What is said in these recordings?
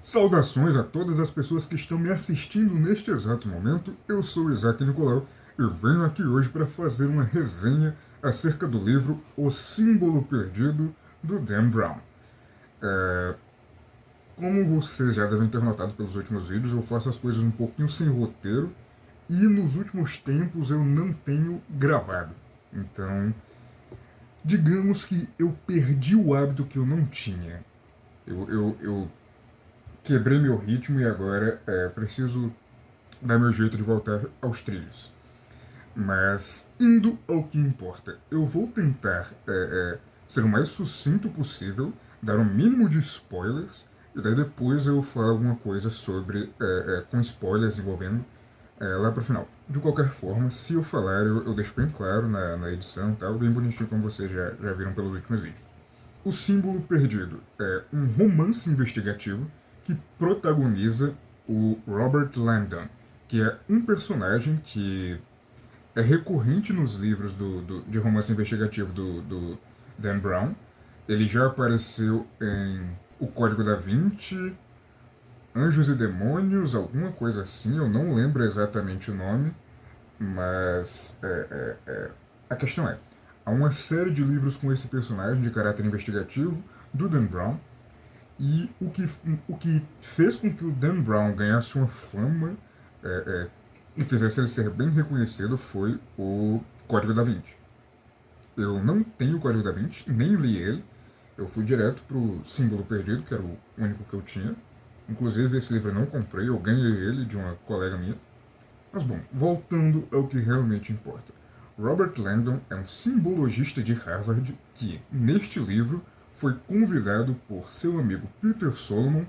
Saudações a todas as pessoas que estão me assistindo neste exato momento. Eu sou Isaac Nicolau e venho aqui hoje para fazer uma resenha acerca do livro O Símbolo Perdido, do Dan Brown. Como vocês já devem ter notado pelos últimos vídeos, eu faço as coisas um pouquinho sem roteiro e nos últimos tempos eu não tenho gravado. Então, digamos que eu perdi o hábito que eu não tinha. Eu quebrei meu ritmo e agora preciso dar meu jeito de voltar aos trilhos. Mas, indo ao que importa, eu vou tentar ser o mais sucinto possível, dar o mínimo de spoilers, e daí depois eu falo alguma coisa sobre, com spoilers envolvendo, lá pro final. De qualquer forma, se eu falar, eu deixo bem claro na edição e tal, bem bonitinho como vocês já viram pelos últimos vídeos. O Símbolo Perdido é um romance investigativo que protagoniza o Robert Langdon, que é um personagem que é recorrente nos livros de romance investigativo do Dan Brown. Ele já apareceu em O Código da Vinci, Anjos e Demônios, alguma coisa assim, eu não lembro exatamente o nome, mas a questão é, há uma série de livros com esse personagem de caráter investigativo do Dan Brown, e o que fez com que o Dan Brown ganhasse uma fama e fizesse ele ser bem reconhecido foi o Código da Vinci. Eu não tenho o Código da Vinci, nem li ele. Eu fui direto pro Símbolo Perdido, que era o único que eu tinha. Inclusive, esse livro eu não comprei, eu ganhei ele de uma colega minha. Mas bom, voltando ao que realmente importa. Robert Langdon é um simbologista de Harvard que, neste livro, foi convidado por seu amigo Peter Solomon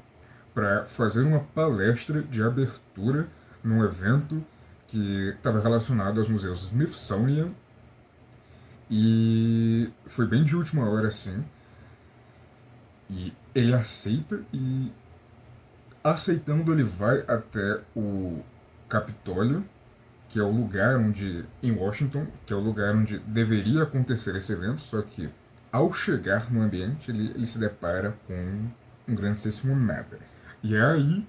para fazer uma palestra de abertura num evento que estava relacionado aos museus Smithsonian, e foi bem de última hora assim. E ele aceita, e aceitando ele vai até o Capitólio, que é o lugar onde, em Washington, que é o lugar onde deveria acontecer esse evento, só que ao chegar no ambiente ele se depara com um grandíssimo nada. E é aí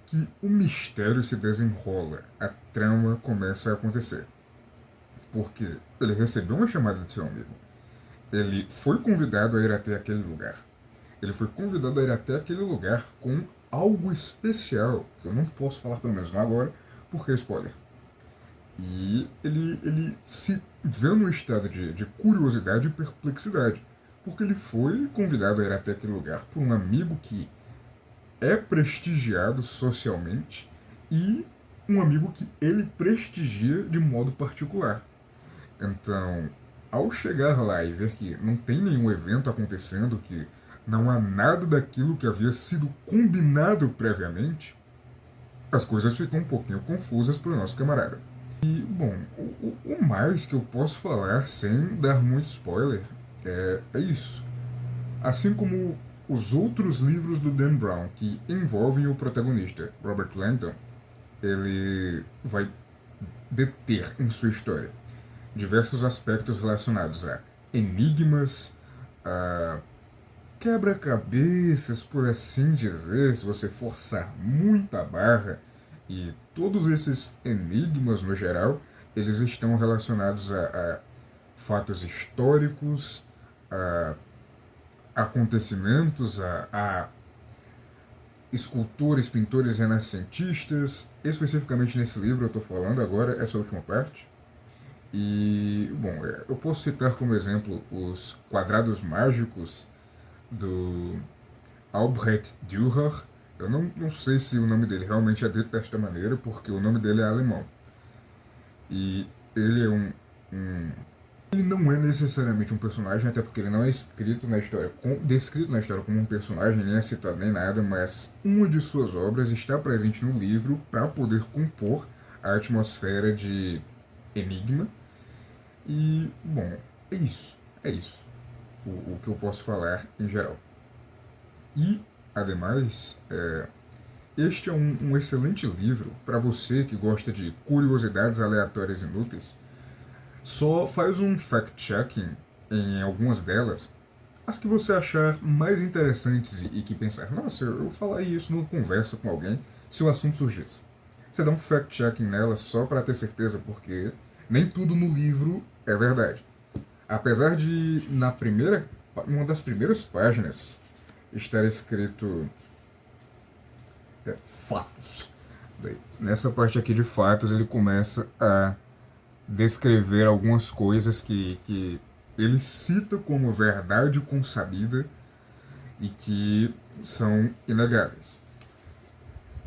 que o mistério se desenrola, a trama começa a acontecer. Porque ele recebeu uma chamada de seu amigo. Ele foi convidado a ir até aquele lugar. Ele foi convidado a ir até aquele lugar com algo especial, que eu não posso falar pelo menos não agora, porque é spoiler. E ele se vê num estado de curiosidade e perplexidade, porque ele foi convidado a ir até aquele lugar por um amigo que é prestigiado socialmente e um amigo que ele prestigia de modo particular. Então, ao chegar lá e ver que não tem nenhum evento acontecendo, que não há nada daquilo que havia sido combinado previamente, as coisas ficam um pouquinho confusas para o nosso camarada. E, bom, o mais que eu posso falar sem dar muito spoiler é isso. Assim como os outros livros do Dan Brown que envolvem o protagonista, Robert Langdon, ele vai deter em sua história diversos aspectos relacionados a enigmas, a quebra-cabeças, por assim dizer, se você forçar muita barra, e todos esses enigmas, no geral, eles estão relacionados a fatos históricos, a acontecimentos, a escultores, pintores renascentistas. Especificamente nesse livro eu estou falando agora, essa última parte. E, bom, eu posso citar como exemplo os quadrados mágicos do Albrecht Dürer. Eu não sei se o nome dele realmente é dito desta maneira, porque o nome dele é alemão. E ele é ele não é necessariamente um personagem, até porque ele não é escrito na história, descrito na história como um personagem, nem é citado nem nada, mas uma de suas obras está presente no livro para poder compor a atmosfera de enigma. E, bom, é isso. É isso. O que eu posso falar em geral. E, ademais, este é um excelente livro para você que gosta de curiosidades aleatórias inúteis. Só faz um fact-checking em algumas delas, as que você achar mais interessantes e que pensar, nossa, eu falaria isso numa conversa com alguém se o assunto surgisse. Você dá um fact-checking nela só para ter certeza, porque nem tudo no livro é verdade. Apesar de, uma das primeiras páginas, estar escrito fatos. Nessa parte aqui de fatos, ele começa a descrever algumas coisas que ele cita como verdade consabida e que são inegáveis.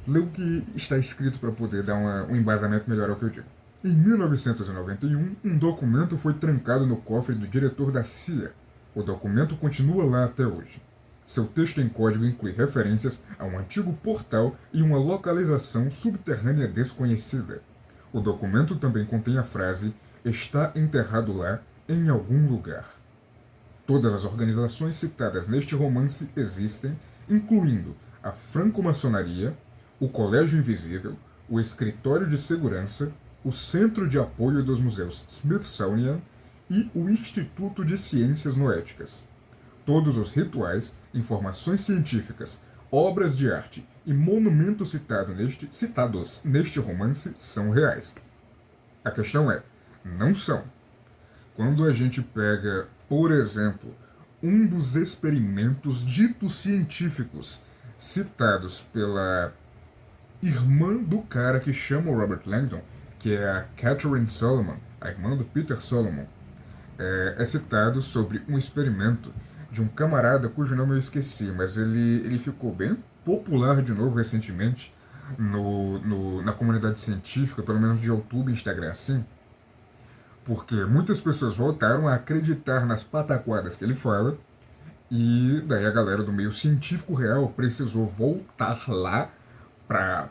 Lê o que está escrito para poder dar um embasamento melhor ao que eu digo. Em 1991, um documento foi trancado no cofre do diretor da CIA. O documento continua lá até hoje. Seu texto em código inclui referências a um antigo portal e uma localização subterrânea desconhecida. O documento também contém a frase "está enterrado lá, em algum lugar". Todas as organizações citadas neste romance existem, incluindo a franco-maçonaria, o Colégio Invisível, o Escritório de Segurança, o Centro de Apoio dos Museus Smithsonian e o Instituto de Ciências Noéticas. Todos os rituais, informações científicas, obras de arte e monumentos citados neste romance são reais. A questão é, não são. Quando a gente pega, por exemplo, um dos experimentos ditos científicos citados pela irmã do cara que chama o Robert Langdon, que é a Catherine Solomon, a irmã do Peter Solomon, é citado sobre um experimento de um camarada cujo nome eu esqueci, mas ele ficou bem popular de novo recentemente na comunidade científica, pelo menos de YouTube e Instagram, assim, porque muitas pessoas voltaram a acreditar nas pataquadas que ele fala, e daí a galera do meio científico real precisou voltar lá pra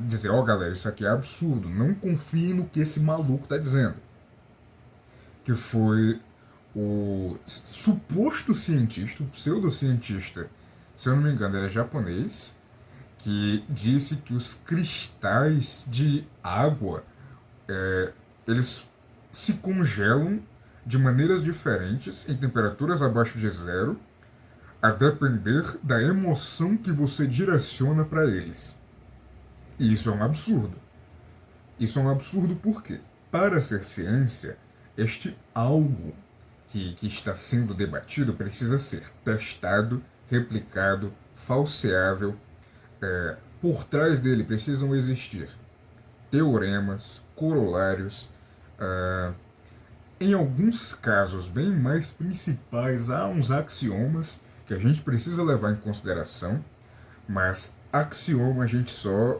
dizer, ó galera, isso aqui é absurdo, não confie no que esse maluco tá dizendo. Que foi o suposto cientista, o pseudocientista, se eu não me engano, ele é japonês, que disse que os cristais de água, eles se congelam de maneiras diferentes, em temperaturas abaixo de zero, a depender da emoção que você direciona para eles. E isso é um absurdo. Isso é um absurdo porque, para ser ciência, este algo que está sendo debatido precisa ser testado, replicado, falseável. Por trás dele precisam existir teoremas, corolários. Em alguns casos bem mais principais, há uns axiomas que a gente precisa levar em consideração, mas axioma a gente só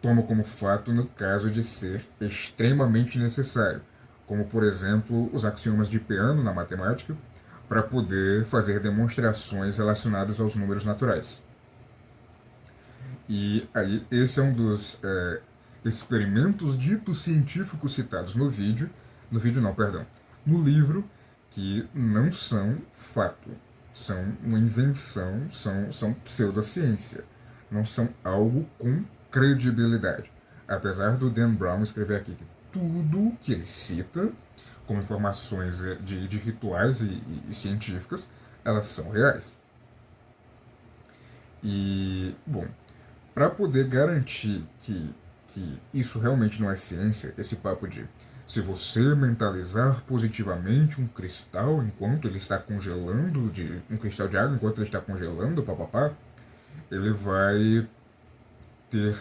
toma como fato no caso de ser extremamente necessário, como por exemplo os axiomas de Peano na matemática, para poder fazer demonstrações relacionadas aos números naturais. E aí esse é um dos experimentos ditos científicos citados no livro, que não são fato, são uma invenção, são pseudociência, não são algo com credibilidade. Apesar do Dan Brown escrever aqui que tudo que ele cita como informações de rituais e científicas, elas são reais. E, bom, para poder garantir que isso realmente não é ciência, esse papo de se você mentalizar positivamente um cristal enquanto ele está congelando, um cristal de água enquanto ele está congelando, papapá, ele vai ter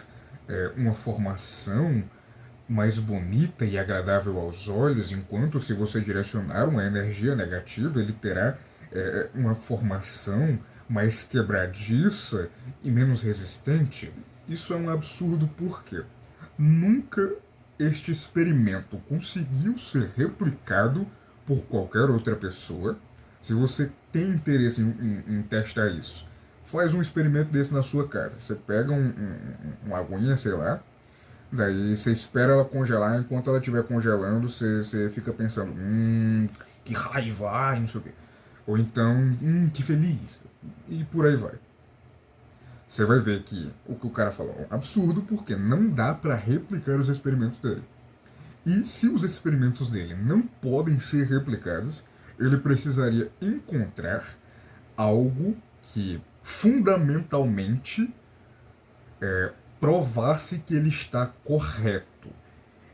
uma formação mais bonita e agradável aos olhos, enquanto se você direcionar uma energia negativa, ele terá uma formação mais quebradiça e menos resistente. Isso é um absurdo porque nunca este experimento conseguiu ser replicado por qualquer outra pessoa. Se você tem interesse em testar isso, faz um experimento desse na sua casa. Você pega uma aguinha, sei lá, daí você espera ela congelar, enquanto ela estiver congelando, você fica pensando, que raiva, ai, não sei o quê. Ou então, que feliz. E por aí vai. Você vai ver que o cara falou é um absurdo, porque não dá para replicar os experimentos dele. E se os experimentos dele não podem ser replicados, ele precisaria encontrar algo que fundamentalmente provasse que ele está correto.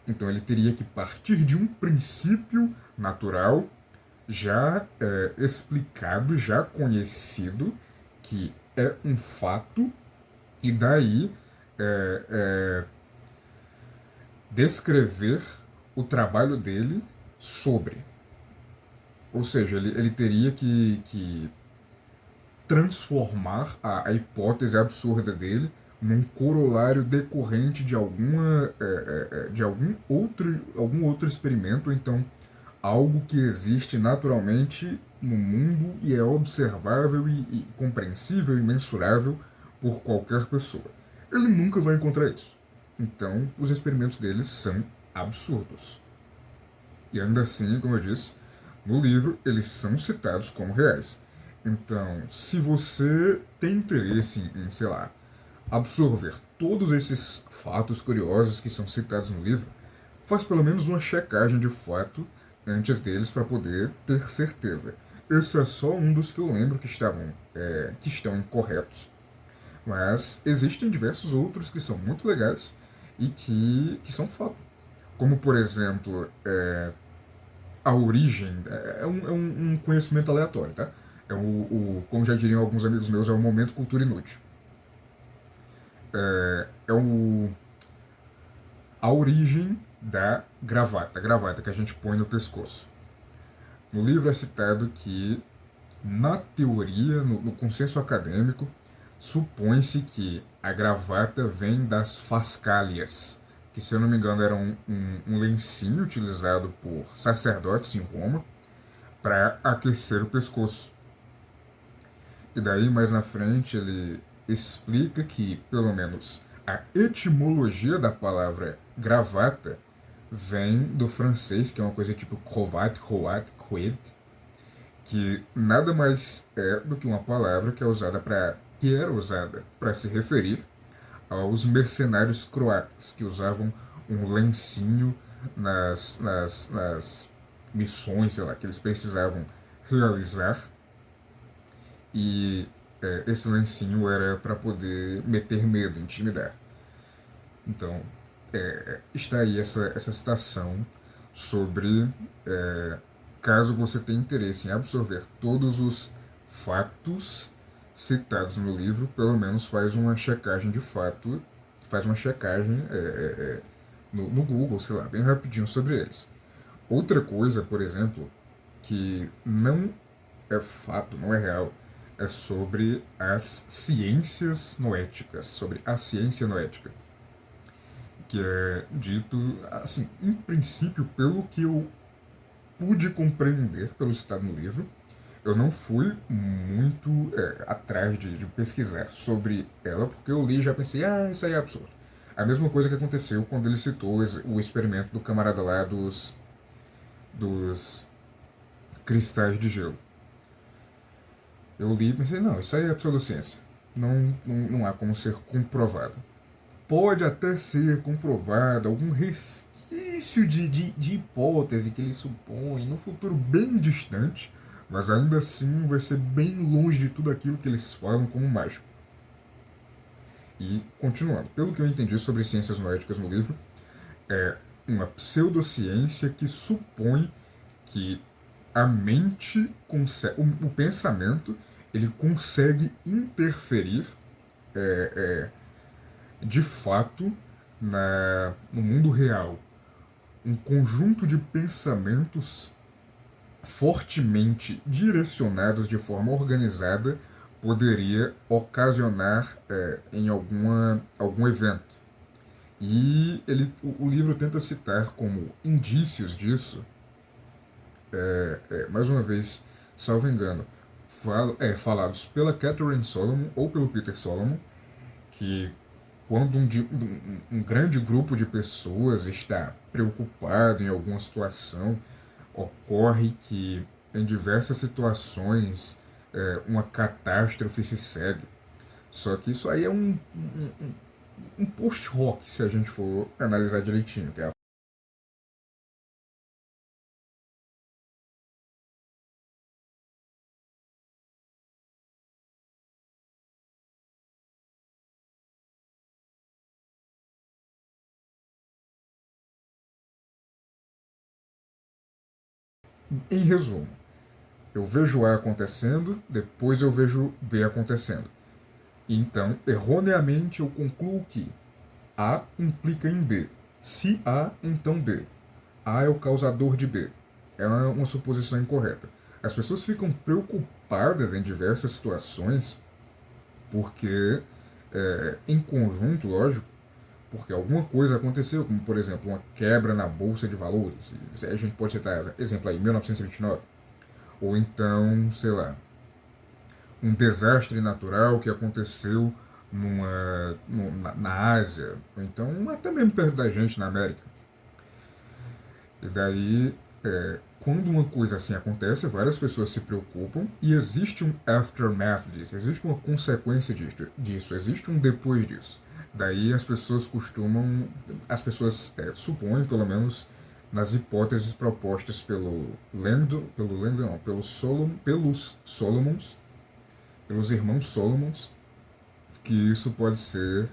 Então ele teria que partir de um princípio natural já explicado, já conhecido, que é um fato, e daí é, é, descrever o trabalho dele sobre. Ou seja, ele teria que transformar a hipótese absurda dele num corolário decorrente de de algum outro experimento, ou então algo que existe naturalmente no mundo e é observável e compreensível e mensurável por qualquer pessoa. Ele nunca vai encontrar isso. Então, os experimentos dele são absurdos. E ainda assim, como eu disse, no livro eles são citados como reais. Então, se você tem interesse sei lá, absorver todos esses fatos curiosos que são citados no livro, faz pelo menos uma checagem de fato antes deles para poder ter certeza. Esse é só um dos que eu lembro que estão incorretos. Mas existem diversos outros que são muito legais e que são fato. Como, por exemplo, a origem um conhecimento aleatório, tá? Como já diriam alguns amigos meus, é o momento cultura inútil. É, é o, a origem da gravata, a gravata que a gente põe no pescoço. No livro é citado que, na teoria, no consenso acadêmico, supõe-se que a gravata vem das fascálias, que, se eu não me engano, era um lencinho utilizado por sacerdotes em Roma para aquecer o pescoço. E daí, mais na frente, ele explica que, pelo menos, a etimologia da palavra gravata vem do francês, que é uma coisa tipo cravate, croate, quid, que nada mais é do que uma palavra que era usada para se referir aos mercenários croatas, que usavam um lencinho nas missões, sei lá, que eles precisavam realizar, e esse lencinho era para poder meter medo, intimidar. Então, está aí essa citação sobre caso você tenha interesse em absorver todos os fatos citados no livro, pelo menos faz uma checagem de fato, faz uma checagem no Google, sei lá, bem rapidinho sobre eles. Outra coisa, por exemplo, que não é fato, não é real, é sobre as ciências noéticas, sobre a ciência noética, que é dito, assim, em princípio, pelo que eu pude compreender pelo citado no livro, eu não fui muito atrás de pesquisar sobre ela, porque eu li e já pensei, isso aí é absurdo. A mesma coisa que aconteceu quando ele citou o experimento do camarada lá dos cristais de gelo. Eu li e pensei, não, isso aí é pseudociência. Não há como ser comprovado. Pode até ser comprovado algum resquício de hipótese que ele supõe no futuro bem distante, mas ainda assim vai ser bem longe de tudo aquilo que eles falam como mágico. E, continuando, pelo que eu entendi sobre ciências noéticas no livro, é uma pseudociência que supõe que a mente consegue, o pensamento, ele consegue interferir de fato no mundo real. Um conjunto de pensamentos fortemente direcionados de forma organizada poderia ocasionar em algum evento. E o livro tenta citar como indícios disso, mais uma vez, salvo engano, falados pela Catherine Solomon ou pelo Peter Solomon, que quando um grande grupo de pessoas está preocupado em alguma situação, ocorre que em diversas situações uma catástrofe se segue. Só que isso aí é um post-rock, se a gente for analisar direitinho, que é a Em resumo, eu vejo A acontecendo, depois eu vejo B acontecendo. Então, erroneamente, eu concluo que A implica em B. Se A, então B. A é o causador de B. É uma suposição incorreta. As pessoas ficam preocupadas em diversas situações porque, em conjunto, lógico, porque alguma coisa aconteceu, como por exemplo uma quebra na bolsa de valores. A gente pode citar exemplo aí, 1929. Ou então, sei lá, um desastre natural que aconteceu na Ásia, ou então até mesmo perto da gente, na América. E daí, quando uma coisa assim acontece, várias pessoas se preocupam e existe um aftermath disso, existe uma consequência disso, existe um depois disso. Daí as pessoas supõem, pelo menos nas hipóteses propostas Langdon não, pelos Solomons, pelos irmãos Solomons, que isso pode ser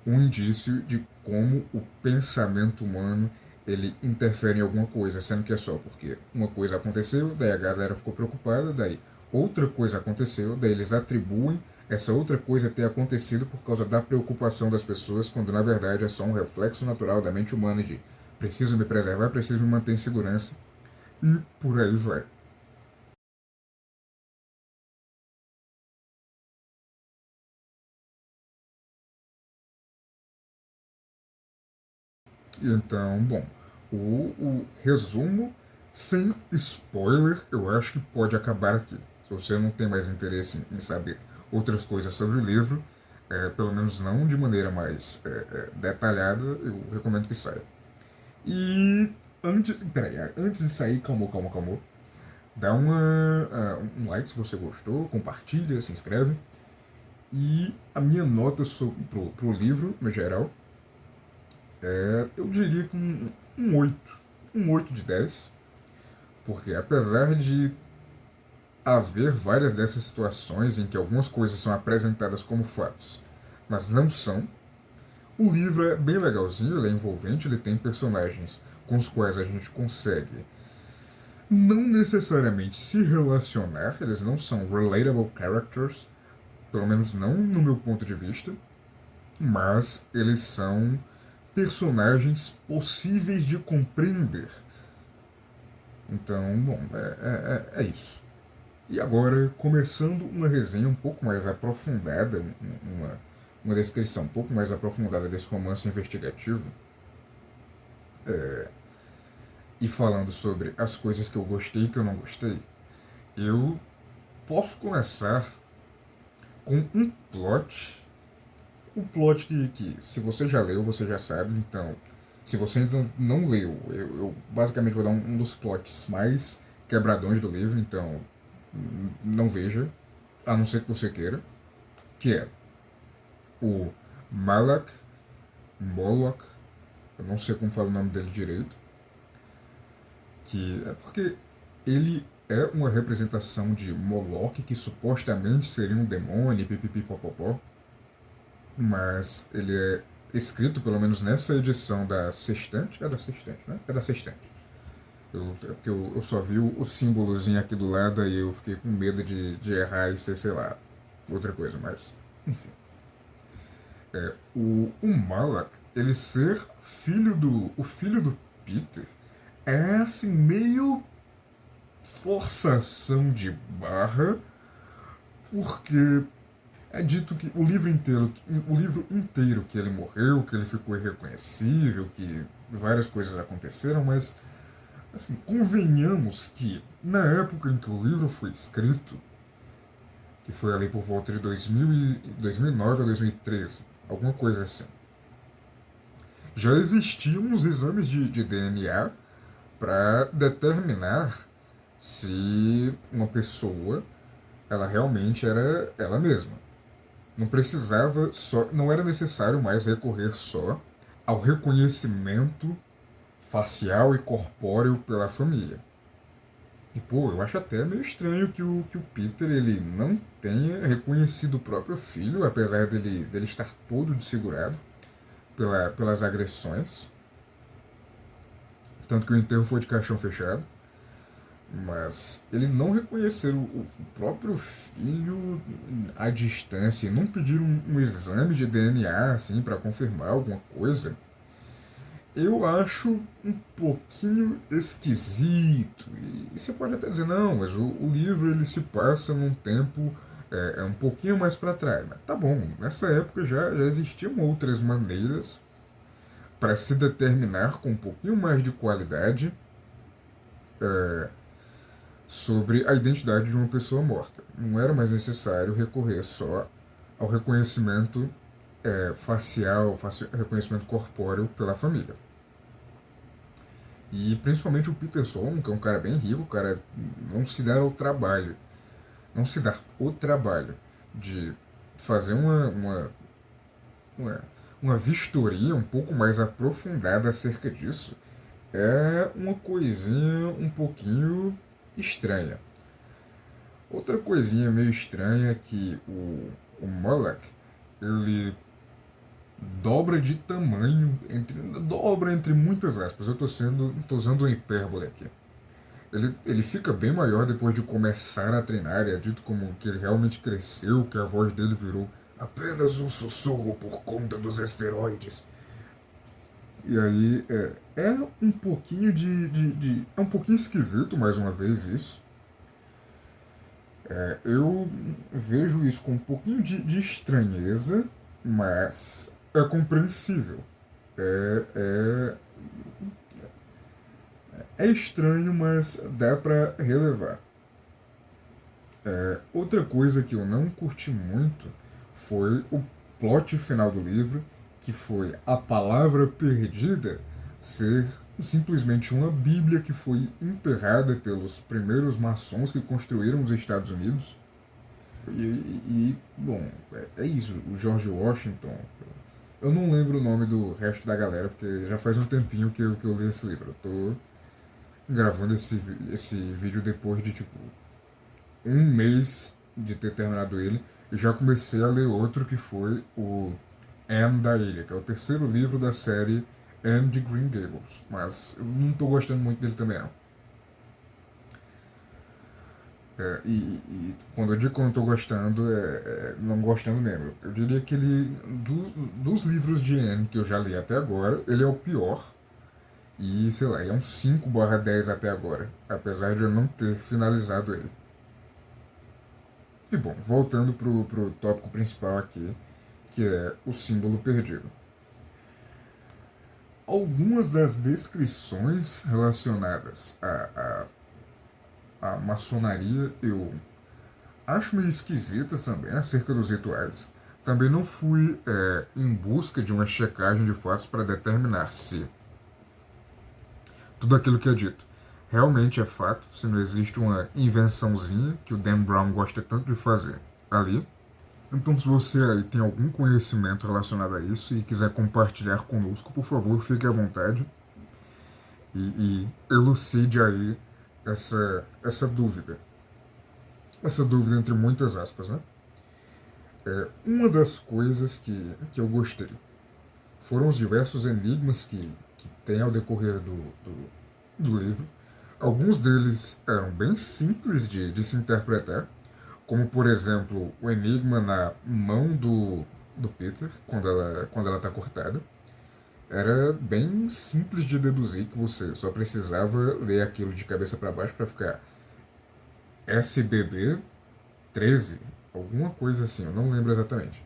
um indício de como o pensamento humano ele interfere em alguma coisa, sendo que é só porque uma coisa aconteceu, daí a galera ficou preocupada, daí outra coisa aconteceu, daí eles atribuem essa outra coisa ter acontecido por causa da preocupação das pessoas, quando na verdade é só um reflexo natural da mente humana de preciso me preservar, preciso me manter em segurança e por aí vai. Então, bom, o resumo sem spoiler eu acho que pode acabar aqui. Se você não tem mais interesse em saber outras coisas sobre o livro, pelo menos não de maneira mais detalhada, eu recomendo que saia. E antes de sair, calma. Dá um like se você gostou, compartilha, se inscreve. E a minha nota pro livro, no geral, eu diria que um 8, um 8 de 10, porque apesar de haver várias dessas situações em que algumas coisas são apresentadas como fatos, mas não são, o livro é bem legalzinho, ele é envolvente, ele tem personagens com os quais a gente consegue não necessariamente se relacionar, eles não são relatable characters, pelo menos não no meu ponto de vista, mas eles são personagens possíveis de compreender. Então, bom, é isso. E agora, começando uma resenha um pouco mais aprofundada, uma descrição um pouco mais aprofundada desse romance investigativo, e falando sobre as coisas que eu gostei e que eu não gostei, eu posso começar com um plot que se você já leu, você já sabe, então, se você ainda não leu, eu basicamente vou dar um dos plots mais quebradões do livro, então não veja, a não ser que você queira, que é o Malak Moloch, eu não sei como fala o nome dele direito, que é porque ele é uma representação de Moloch, que supostamente seria um demônio, pipipipopopó, mas ele é escrito, pelo menos nessa edição da Sextante, é da Sextante, né? É da Sextante. Porque eu só vi o símbolozinho aqui do lado e eu fiquei com medo de errar e ser, sei lá, outra coisa, mas enfim. O Malak, ele ser o filho do Peter, é assim, meio forçação de barra, porque é dito que o livro inteiro que ele morreu, que ele ficou irreconhecível, que várias coisas aconteceram, mas assim, convenhamos que na época em que o livro foi escrito, que foi ali por volta de 2009 a 2013, alguma coisa assim, já existiam os exames de DNA para determinar se uma pessoa ela realmente era ela mesma. Não era necessário mais recorrer só ao reconhecimento facial e corpóreo pela família. E pô, eu acho até meio estranho que o Peter ele não tenha reconhecido o próprio filho, apesar dele estar todo desfigurado pelas agressões. Tanto que o enterro foi de caixão fechado. Mas ele não reconhecer o próprio filho à distância, não pedir um exame de DNA assim para confirmar alguma coisa, eu acho um pouquinho esquisito. E você pode até dizer, não, mas o livro ele se passa num tempo um pouquinho mais para trás. Mas tá bom, nessa época já existiam outras maneiras para se determinar com um pouquinho mais de qualidade sobre a identidade de uma pessoa morta. Não era mais necessário recorrer só ao reconhecimento facial, reconhecimento corpóreo pela família. E principalmente o Peter Solomon, que é um cara bem rico, o cara não se dá ao trabalho, não se dá o trabalho de fazer uma, uma vistoria um pouco mais aprofundada acerca disso, é uma coisinha um pouquinho estranha. Outra coisinha meio estranha é que o Moloch, ele dobra de tamanho, dobra entre muitas aspas, tô usando uma hipérbole aqui. Ele fica bem maior depois de começar a treinar, e é dito como que ele realmente cresceu, que a voz dele virou apenas um sussurro por conta dos esteroides. E aí é um pouquinho é um pouquinho esquisito, mais uma vez, isso. Eu vejo isso com um pouquinho de estranheza, mas é compreensível. É, é, é estranho, mas dá pra relevar. Outra coisa que eu não curti muito foi o plot final do livro, que foi a palavra perdida ser simplesmente uma bíblia que foi enterrada pelos primeiros maçons que construíram os Estados Unidos. Bom, é isso. O George Washington. Eu não lembro o nome do resto da galera, porque já faz um tempinho que eu li esse livro. Eu tô gravando esse vídeo depois de, tipo, um mês de ter terminado ele. E já comecei a ler outro que foi o Anne da Ilha, que é o terceiro livro da série Anne de Green Gables. Mas eu não tô gostando muito dele também, não. Quando eu digo que eu não estou gostando, não gostando mesmo. Eu diria que dos livros de Anne que eu já li até agora, ele é o pior. E, sei lá, é um 5/10 até agora. Apesar de eu não ter finalizado ele. E bom, voltando pro tópico principal aqui, que é o símbolo perdido. Algumas das descrições relacionadas à maçonaria eu acho meio esquisitas também acerca dos rituais. Também não fui em busca de uma checagem de fatos para determinar se tudo aquilo que é dito realmente é fato, se não existe uma invençãozinha que o Dan Brown gosta tanto de fazer ali. Então, se você aí tem algum conhecimento relacionado a isso e quiser compartilhar conosco, por favor, fique à vontade e elucide aí essa dúvida. Essa dúvida entre muitas aspas, né? Uma das coisas que eu gostei foram os diversos enigmas que tem ao decorrer do livro. Alguns deles eram bem simples de se interpretar, como, por exemplo, o enigma na mão do Peter, quando ela está cortada. Era bem simples de deduzir que você só precisava ler aquilo de cabeça para baixo para ficar SBB 13, alguma coisa assim, eu não lembro exatamente.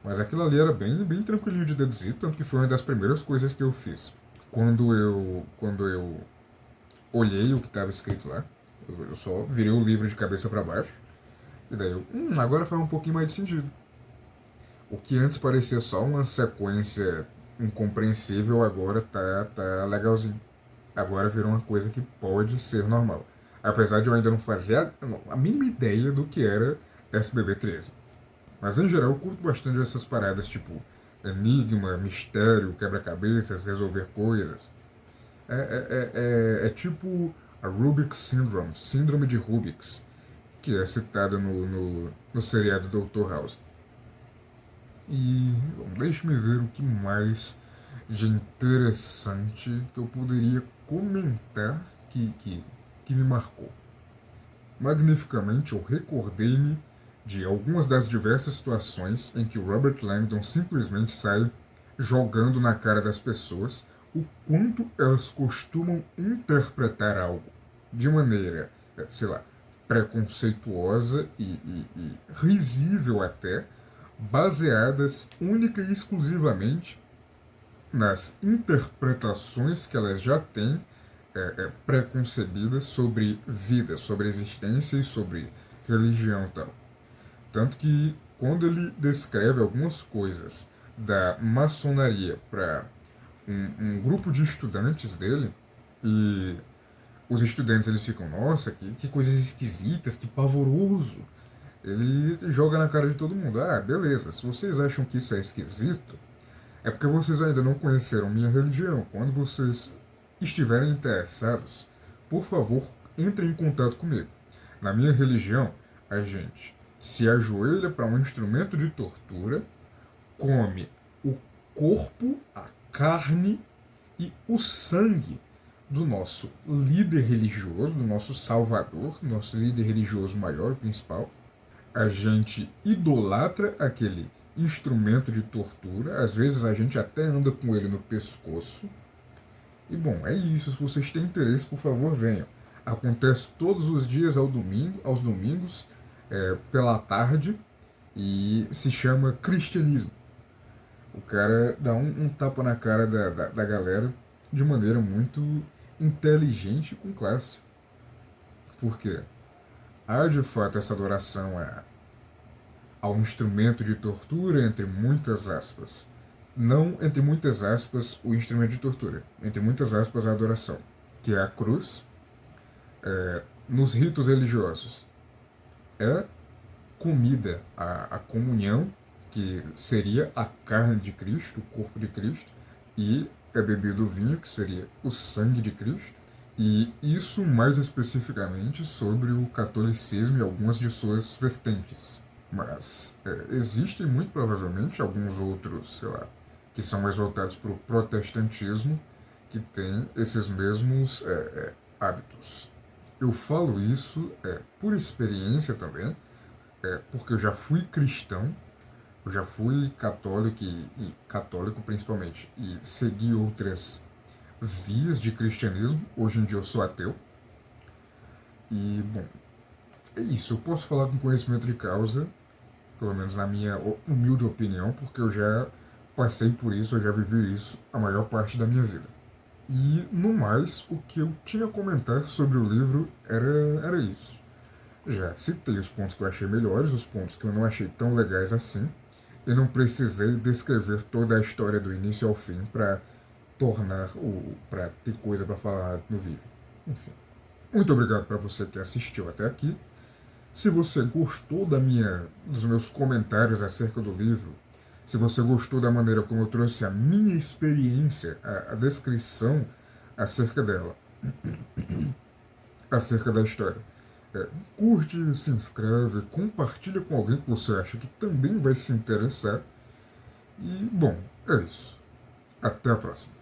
Mas aquilo ali era bem tranquilinho de deduzir, tanto que foi uma das primeiras coisas que eu fiz. Quando eu olhei o que estava escrito lá, eu só virei o livro de cabeça para baixo, e daí agora faz um pouquinho mais de sentido. O que antes parecia só uma sequência incompreensível, agora tá legalzinho. Agora virou uma coisa que pode ser normal. Apesar de eu ainda não fazer a mínima ideia do que era SBB 13. Mas em geral eu curto bastante essas paradas tipo enigma, mistério, quebra-cabeças, resolver coisas. É tipo a Rubik's Syndrome, Síndrome de Rubik's, que é citada no seriado Dr. House. E bom, deixe-me ver o que mais. de interessante que eu poderia comentar que me marcou. Magnificamente, eu recordei-me de algumas das diversas situações em que o Robert Langdon simplesmente sai jogando na cara das pessoas o quanto elas costumam interpretar algo de maneira, sei lá, preconceituosa e risível até, baseadas única e exclusivamente nas interpretações que elas já têm preconcebidas sobre vida, sobre existência e sobre religião e tal. Tanto que quando ele descreve algumas coisas da maçonaria para um grupo de estudantes dele, e os estudantes eles ficam, nossa, que coisas esquisitas, que pavoroso. Ele joga na cara de todo mundo, ah, beleza, se vocês acham que isso é esquisito, é porque vocês ainda não conheceram minha religião. Quando vocês estiverem interessados, por favor, entrem em contato comigo. Na minha religião, a gente se ajoelha para um instrumento de tortura, come o corpo, a carne e o sangue do nosso líder religioso, do nosso salvador, nosso líder religioso maior, principal. A gente idolatra aquele instrumento de tortura, às vezes a gente até anda com ele no pescoço. E bom, é isso. Se vocês têm interesse, por favor, venham. Acontece todos os dias aos domingos, pela tarde, e se chama cristianismo. O cara dá um tapa na cara da galera de maneira muito inteligente e com classe. Por quê? Há de fato essa adoração a um instrumento de tortura, entre muitas aspas. Não, entre muitas aspas, o instrumento de tortura. Entre muitas aspas, a adoração. Que é a cruz, nos ritos religiosos. É comida, a comunhão, que seria a carne de Cristo, o corpo de Cristo, e é bebido o vinho, que seria o sangue de Cristo. E isso mais especificamente sobre o catolicismo e algumas de suas vertentes. Mas existem muito provavelmente alguns outros, sei lá, que são mais voltados para o protestantismo, que têm esses mesmos hábitos. Eu falo isso por experiência também, porque eu já fui cristão, eu já fui católico e católico principalmente, e segui outras vias de cristianismo. Hoje em dia eu sou ateu. E, bom, é isso. Eu posso falar com conhecimento de causa, pelo menos na minha humilde opinião, porque eu já passei por isso, eu já vivi isso a maior parte da minha vida. E, no mais, o que eu tinha a comentar sobre o livro era isso. Já citei os pontos que eu achei melhores, os pontos que eu não achei tão legais assim. Eu não precisei descrever toda a história do início ao fim para para ter coisa para falar no vídeo. Enfim. Muito obrigado para você que assistiu até aqui. Se você gostou dos meus comentários acerca do livro, se você gostou da maneira como eu trouxe a minha experiência, a descrição acerca dela, acerca da história, curte, se inscreve, compartilha com alguém que você acha que também vai se interessar. E, bom, é isso. Até a próxima.